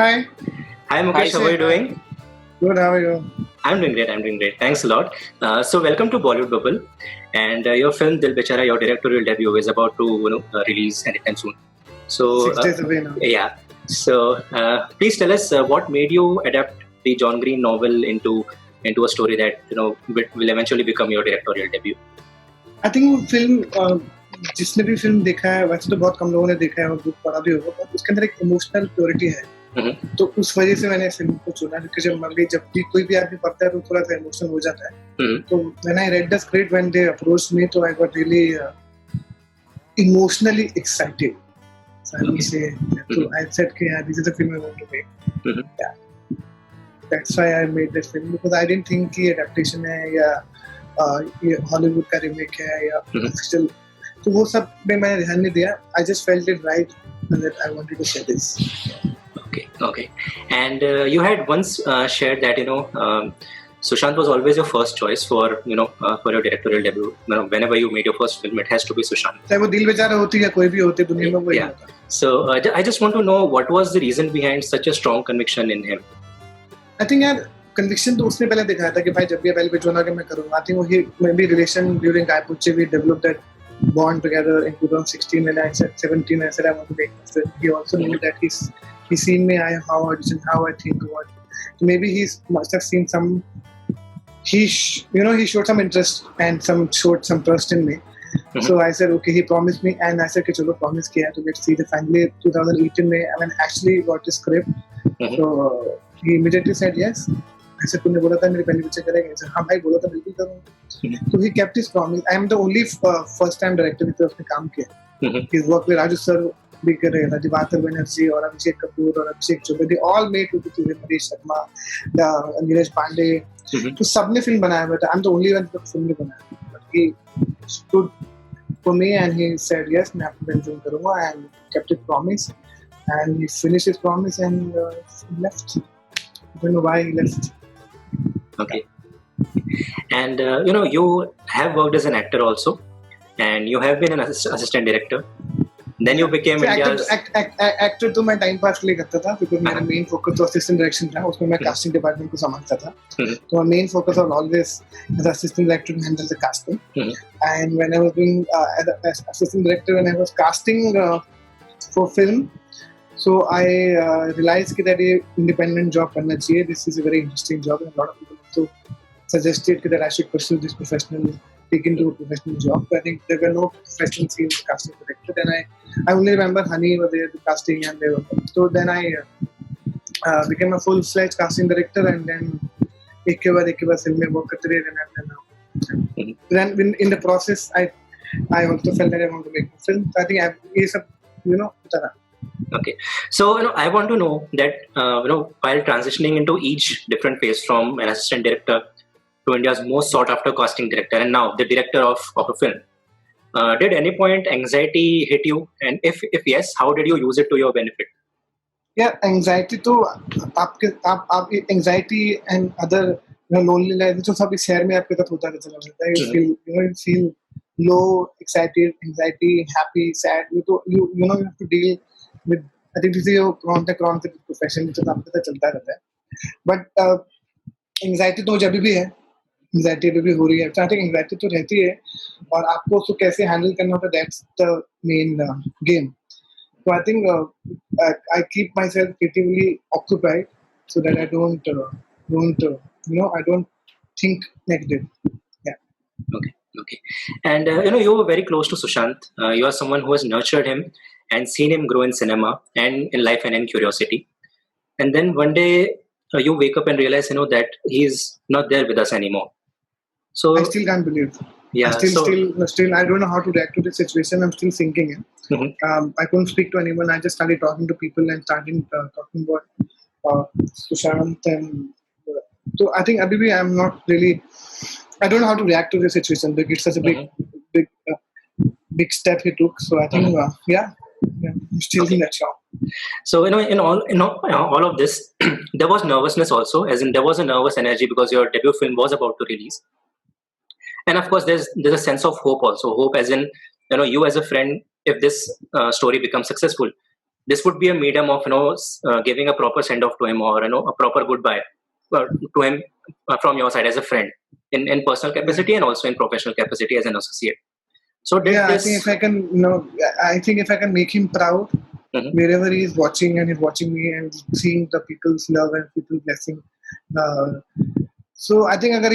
Hi. Hi Hi, Mukesh, how are you Sid. doing? Good, how are you? I'm doing great. I'm doing great. Thanks a lot. So welcome to Bollywood Bubble, and your film Dil Bechara, your directorial debut, is about to release anytime soon. So 6 days away now. yeah. So please tell us what made you adapt the John Green novel into a story that will eventually become your directorial debut. I think वो film जिसने भी film देखा है वैसे तो बहुत कम लोगों ने देखा है और बुक पढ़ा भी होगा पर उसके अंदर एक इमोशनल प्योरिटी है तो उस वजह से मैंने फिल्म को चुना क्योंकि जब भी कोई भी आदमी पढ़ता है तो थोड़ा सा इमोशनल हो जाता है तो when I read the script when they approached me so I got really emotionally excited so I would say so I said कि yeah, this is the film I want to make yeah. That's why I made this film because I didn't think कि adaptation है या ये Hollywood का remake है या official तो वो सब में मैंने ध्यान नहीं दिया I just felt it right that I wanted to share this Okay. And you had once shared that Sushant was always your first choice for for your directorial debut. Whenever you made your first film, it has to be Sushant. चाहे वो दिल बेचारा होती है कोई भी होती दुनिया में वही होता है. So I just want to know what was the reason behind such a strong conviction in him. I think यार conviction तो उसने पहले दिखाया था कि भाई जब भी अवेलेबल जो ना कि मैं करूँगा. I think वही maybe relation during Kaipuche we developed that bond together in 2016 and I said 17 I said I want to make this film. He also knew that he's seen me how I audition, how I think about it. So maybe he must have seen some he showed some interest and showed some trust in me. So I said okay, he promised me and I said कि चलो promise किया तो let's see. The finally 2018 में I mean actually got the script. So he immediately said yes. ऐसे तूने बोला था मेरी पहली पिक्चर करेंगे हाँ भाई बोला था बिल्कुल करूँगा तो he kept his promise. I am the only first time director जिसने उसने काम किया. His work with Raju sir भी कर रहे थे दिवाकर बनर्जी और अभिषेक कपूर और अभिषेक Choubey they all made two चीजें मनीष शर्मा नीरज पांडे तो सबने फिल्म बनाया हुआ था. I'm the only one जो फिल्म नहीं बनाया but he stood for me and he said yes मैं आपको फिल्म करूँगा and kept his promise and he finished his promise and left. I don't know why he left. Okay. And you have worked as an actor also, and you have been an assistant director. Then you became India's actor तो मैं time pass के लिए करता था because मेरा main focus तो assistant direction था उसमें मैं casting department को संभालता था तो my main focus was always as assistant director to handle the casting and when I was doing as assistant director when I was casting for film so I realized that ये independent job करना चाहिए. This is a very interesting job and a lot of people also suggested that I should pursue this take into a professional job. But I think there were no professional scenes casting director. Then I only remember Honey was there the casting and they were so then I became a full-fledged casting director and then एक के बाद film में work करते रहे. Then in the process I also felt that I want to make a film. So I think ये सब तरह. Okay, so I want to know that while transitioning into each different phase from an assistant director to India's most sought after casting director and now the director of a film, did any point anxiety hit you, and if yes, how did you use it to your benefit? Yeah, anxiety तो आप anxiety and other loneliness जो सब इस शहर में आपके साथ होता रहता है. You feel low, excited, anxiety, happy, sad. You have to deal with I think this is your chronic profession जो आपके साथ चलता रहता है. But anxiety तो जब भी है anxiety अभी भी हो रही है. I think anxiety तो रहती है और आपको उसको कैसे handle करना होता है that's the main game. So I think I keep myself creatively occupied so that I don't I don't think negative. Yeah. Okay. And you were very close to Sushant. You are someone who has nurtured him and seen him grow in cinema and in life and in curiosity. And then one day you wake up and realize that he's not there with us anymore. So I still can't believe. Yeah. Still I don't know how to react to this situation. I'm still thinking. I couldn't speak to anyone. I just started talking to people and started talking about Sushant and so I think Abhi I'm not really. I don't know how to react to the situation. Like it's such a big step he took. So I think I'm still in that shock. So in all of this, there was nervousness also, as in there was a nervous energy because your debut film was about to release, and of course there's a sense of hope also. Hope as in you as a friend, if this story becomes successful, this would be a medium of giving a proper send off to him, or a proper goodbye to him from your side as a friend, in personal capacity and also in professional capacity as an associate. So did Yeah, this? I think if I can, I think if I can make him proud wherever he is watching and he's watching me and seeing the people's love and people's blessing. So I think अगर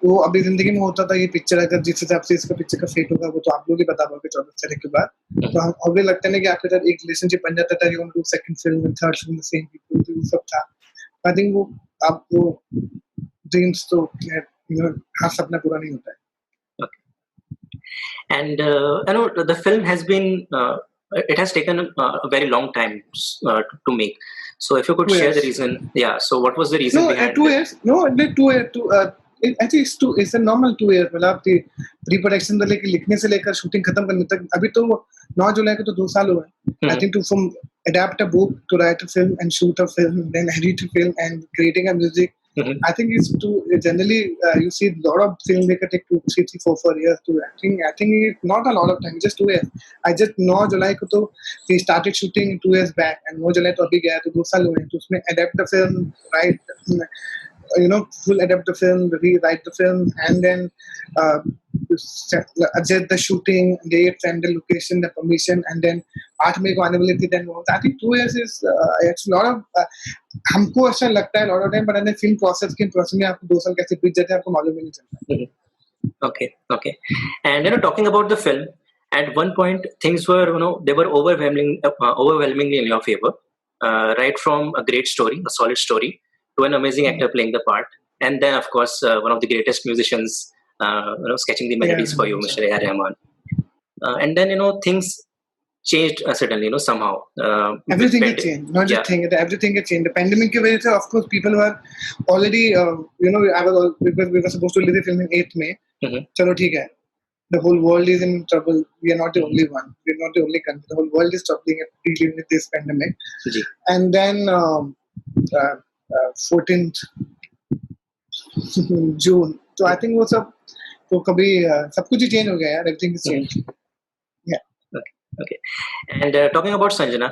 वो अभी जिंदगी में होता था ये picture, अगर जिस हिसाब से इसका पिक्चर का फेट होगा वो तो आप लोग ही बता पाओगे 14 साल के बाद. तो हम अभी लगता है कि आपके साथ एक रिलेशनशिप बन जाता था, you want to second film and third film the same people, तो सब था. आई थिंक वो आप वो ड्रीम्स तो हर सपना पूरा नहीं होता है. And the film has been it has taken a very long time to make. So if you could share the reason, so what was the reason behind 2 years? No, 2 years. I think it's a normal 2 years. मतलब pre production से लेकर लिखने से लेकर shooting खत्म करने तक, अभी तो 9 जुलाई को तो 2 साल हुए. I think to from adapt a book to write a film and shoot a film, then edit a film and creating a music. I think it's too generally you see a lot of filmmakers take 2, 3, 4 years to. I think it's not a lot of time, just 2 years. I just 9 जुलाई को तो we started shooting 2 years back and 9 जुलाई तो अभी गया तो 2 साल हुए. तो उसमें adapt the film, write, full adapt the film, rewrite the film, and then adjust the shooting dates and the location, the permission, and then art में को आने वाली थी. Then I think 2 years is it's a lot of हमको ऐसा लगता है lot of time, but then film process में आपको 2 साल कैसे बीत जाते हैं आपको मालूम ही नहीं चलता. Okay. And talking about the film, at one point things were they were overwhelmingly in your favor, right from a great story, a solid story, to an amazing actor playing the part, and then of course one of the greatest musicians sketching the melodies for you, Mr. A.R. Rahman. And then things changed suddenly, somehow. Everything has changed, not just everything has changed. The pandemic की वजह से of course people were already we were supposed to release the film in 8th May. चलो ठीक है. The whole world is in trouble. We are not the only one. We are not the only country. The whole world is struggling and dealing with this pandemic. And then 14th June. So I think वो सब तो कभी सब कुछ ही change हो गया यार. Everything is changed. Okay. And talking about Sanjana,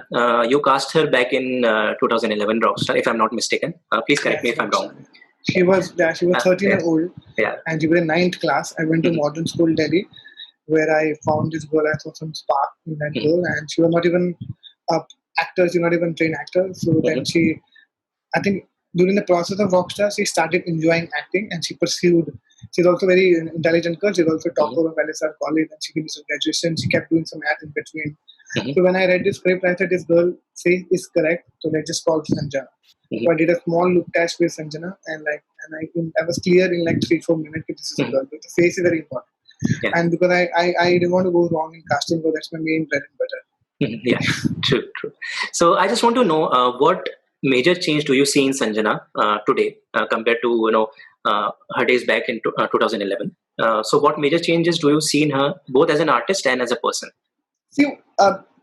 you cast her back in 2011 Rockstar, if I'm not mistaken. Please correct me if I'm wrong. She was 13 years old. Yeah. And she was in 9th class. I went to modern school Delhi, where I found this girl. I saw some spark in that girl, and she was not even an actor. She was not even a trained actor. So then I think during the process of Rockstar, she started enjoying acting, and she pursued. She's also very intelligent girl. She's also topper of LSR college, and she finished her graduation. She kept doing some math in between. So when I read this script, I said this girl face is correct. So let's just call Sanjana. So I did a small look test with Sanjana, and I was clear in like 3-4 minutes that this is a girl. But the face is very important. Yeah. And because I didn't want to go wrong in casting, because that's my main bread and butter. True. So I just want to know what major change do you see in Sanjana today compared to her days back in 2011? So what major changes do you see in her, both as an artist and as a person? See,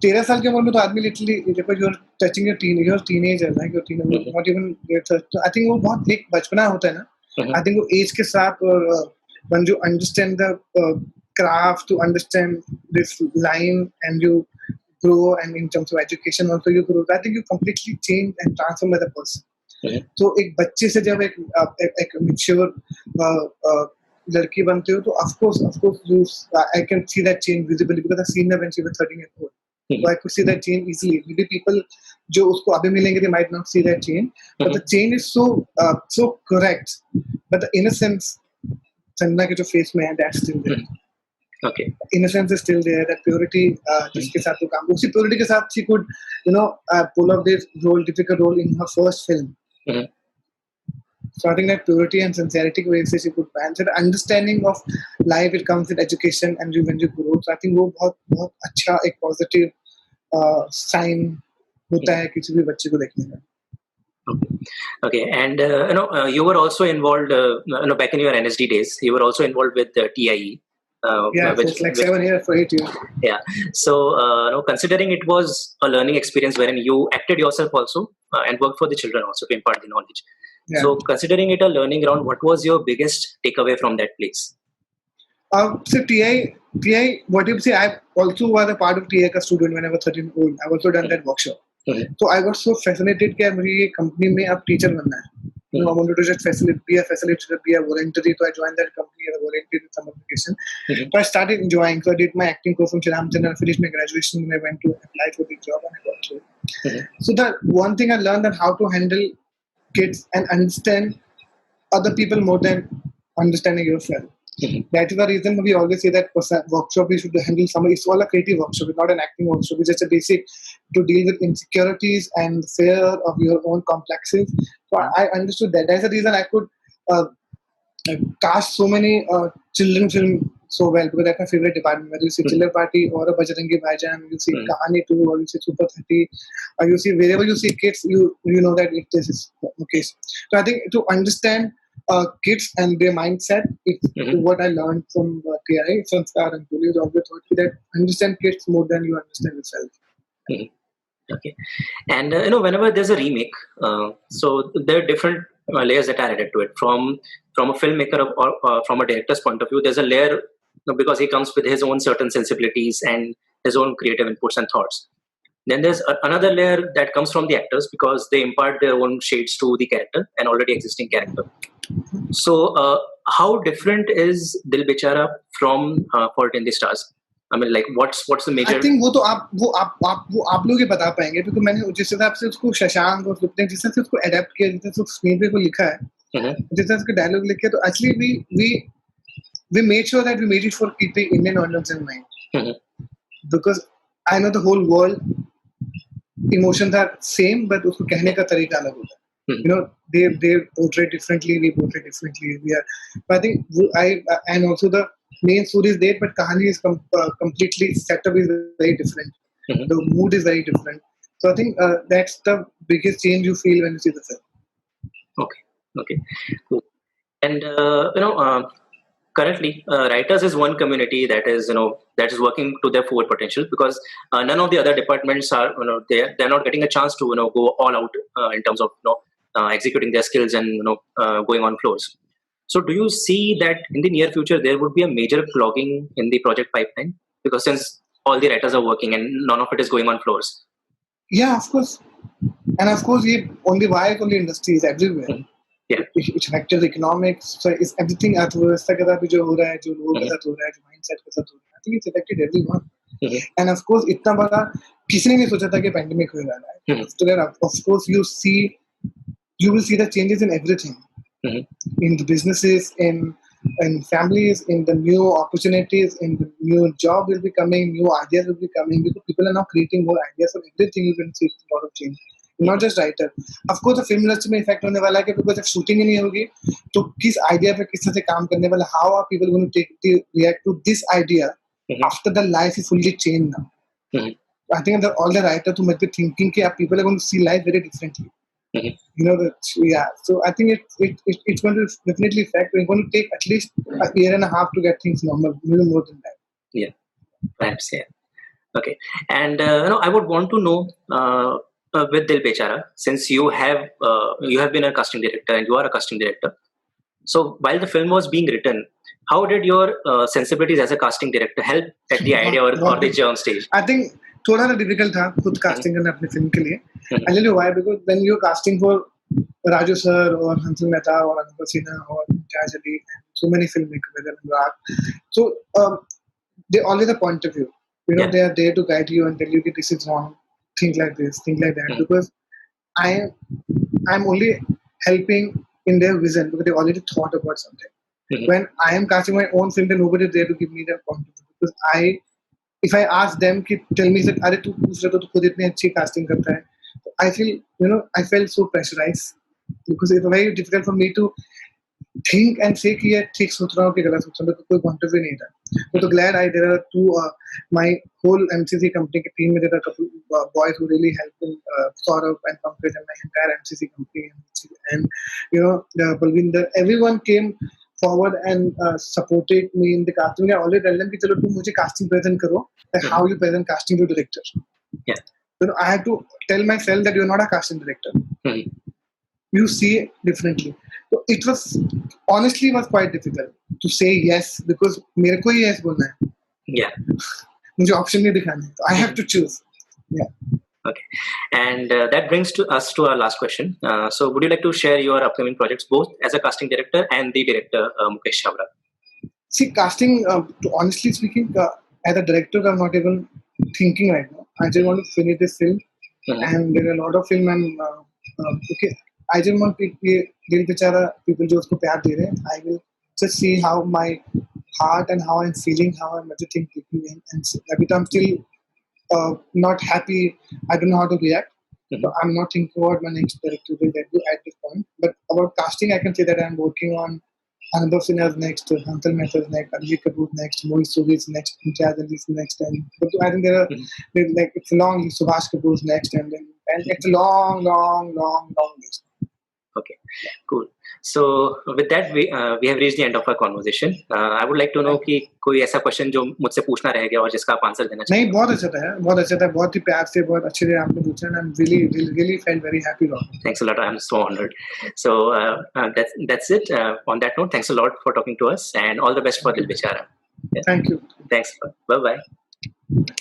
13 साल की उम्र में तो आदमी literally you're touching your teenager, like your teenager, not even. I think वो बहुत एक बचपना होता है ना. I think वो age के साथ और when you understand the craft, to understand this line, and you grow, and in terms of education also you grow. I think you completely change and transform as a person. तो एक बच्चे से जब एक mature लड़की बनते हो तो of course I can see that change visibly because I've seen her when she was 13 years old. So I could see that change easily. Maybe people जो उसको अभी मिलेंगे they might not see that change, but the change is so correct. But the innocence Sanjana के जो face में है that's still there. Okay. Innocence is still there. That purity जिसके साथ वो काम, उसी purity के साथ she could pull off this difficult role in her first film. So I think that purity and sincerity की वजह से she could answer. Understanding of life, it comes with education and when you grow. So I think वो बहुत अच्छा एक positive sign होता है किसी भी बच्चे को देखने का. Okay, and you were also involved back in your NSD days. You were also involved with TIE. Which 7 years for 8 years. Yeah. So considering it was a learning experience wherein you acted yourself also and worked for the children also to impart the knowledge. Yeah. So considering it a learning ground, what was your biggest takeaway from that place? So TI, what you say, I also was a part of TI as a student when I was 13 old. I also done that workshop. So I got so fascinated that मुझे ये company में अब teacher बनना है. You know, I wanted to just be a facilitator, be a voluntary. So I joined that company as a voluntary with some application. So I started enjoying. So I did my acting course from Ramchandra, finished my graduation, and I went to apply for the job and I got through. So the one thing I learned that how to handle kids and understand other people more than understanding yourself. That is the reason we always say that workshop we should handle somebody. It's all a creative workshop. It's not an acting workshop. It's just a basic to deal with insecurities and fear of your own complexes. So I understood that. That's the reason I could cast so many children film so well because that's my favorite department. Whether you see Chiller Party or a Bajrangi Bhaijaan, you see Kahani 2 or you see Super 30, or you see wherever you see kids, you know that if this is Mukesh. So I think to understand kids and their mindset is what I learned from TI, Sanskar and Police. Always taught me that understand kids more than you understand yourself. Okay, and whenever there's a remake, so there are different layers that are added to it. From a filmmaker or from a director's point of view, there's a layer because he comes with his own certain sensibilities and his own creative inputs and thoughts. Then there's another layer that comes from the actors because they impart their own shades to the character, an already existing character. So, how different is Dil Bechara from Fault in the Stars? I mean, like, what's the major? I think वो आप लोग ही बता पाएंगे क्योंकि मैंने जिस हिसाब से उसको शशांक और सुप्रीम जिस हिसाब से उसको अडेप्ट किया जिस हिसाब से स्क्रीन पे को लिखा है जिस हिसाब से डायलॉग लिखे तो actually we made sure that we made it for keeping Indian audience in mind because I know the whole world emotions are same but उसको कहने का तरीका अलग होता है. You know, they portray differently, we portray differently. But I think and also the main story is there, but Kahani is completely setup is very different. The mood is very different. So I think that's the biggest change you feel when you see the film. Okay, cool. And currently, writers is one community that is working to their full potential because none of the other departments are they're not getting a chance to go all out in terms of executing their skills and going on floors. So do you see that in the near future there would be a major clogging in the project pipeline because since all the writers are working and none of it is going on floors? Yeah, of course. And of course, only industry is everywhere. Yeah. It affects economics, so it's everything. अर्थव्यवस्था के साथ भी जो हो रहा है, जो लोगों के साथ हो रहा है, जो mindset के साथ हो रहा है, I think it's affected everyone. And of course, इतना बड़ा किसी ने नहीं सोचा था कि pandemic होने वाला है. So that of course you will see the changes in everything, in the businesses, in families, in the new opportunities, in the new job will be coming, new ideas will be coming because people are now creating more ideas. So everything you can see a lot of change. Not just writer. Of course, the film industry में effect होने वाला है कि because if shooting ही नहीं होगी, तो किस idea पे किस तरह से काम करने वाला? How are people going to react to this idea after the life is fully changed now? I think that all the writers who might be thinking that people are going to see life very differently. So I think it's going to definitely affect. It's going to take at least a year and a half to get things normal, maybe more than that. Yeah, perhaps, yeah. Okay, and I would want to know with Dil Bechara, since you have been a casting director and you are a casting director. So while the film was being written, how did your sensibilities as a casting director help at the idea or the germ stage? I think थोड़ा सा difficult था खुद casting करना अपने film के लिए. I'll tell you why, because when you're casting for Raju sir or Hansal Mehta or Anubhav Sinha or Jaj Ali and so many filmmakers, so they always a point of view. They are there to guide you and tell you that this is wrong, think like this, think like that. Because I'm only helping in their vision because they already thought about something. When I am casting my own film, then nobody is there to give me their point of view. Because if I ask them, tell me that, "Arey, tu पूछ रहा था, tu खुद इतनी अच्छी casting करता है." I felt so pressurized because it's very difficult for me to think and say कि ये ठीक सोच रहा हूँ कि गलत सोच रहा हूँ, तो कोई point of view नहीं था. So glad there are two my whole MCC company team में there are a couple boys who really helped in Saurabh and Pankaj and my entire MCC company and Balvinder, everyone came forward and supported me in the casting. I already tell them कि चलो तुम मुझे casting present करो, like how you present casting to director. Yeah. I had to tell myself that you're not a casting director. You see it differently. So it was honestly quite difficult. to say yes because मेरे को ही yes बोलना है. Yeah. मुझे option नहीं दिखाना है. I have to choose. Yeah. Okay. And that brings us to our last question. So would you like to share your upcoming projects both as a casting director and the director Mukesh Chhabra? See, casting, honestly speaking, as a director, I'm not even thinking right now. I just want to finish this film. And there are a lot of film and okay, I just want Dil Bechara people जो उसको प्यार दे रहे हैं. I will just see how my heart and how I'm feeling, how I'm everything kicking in, and every time I'm still not happy. I don't know how to react. So I'm not thinking about my next directorial debut at this point. But about casting, I can say that I'm working on Anubhav Sinha's next, Hansal Mehta's next, Ranveer Kapoor's next, Mohit Sughi's next, Imtiaz Ali's next, and I think there are like it's long. Subhash Kapoor's next, and it's a long list. Okay, cool. So with that, we have reached the end of our conversation. I would like to know कि कोई ऐसा question जो मुझसे पूछना रह गया और जिसका आप आंसर देना चाहिए. नहीं, बहुत अच्छा था, बहुत ही प्यार से, बहुत अच्छे से आपने पूछा, and I'm really felt very happy about it. Thanks a lot. I'm so honored. So that's it. On that note, thanks a lot for talking to us, and all the best for Dil Bechara. Thank you. Thanks. Bye bye.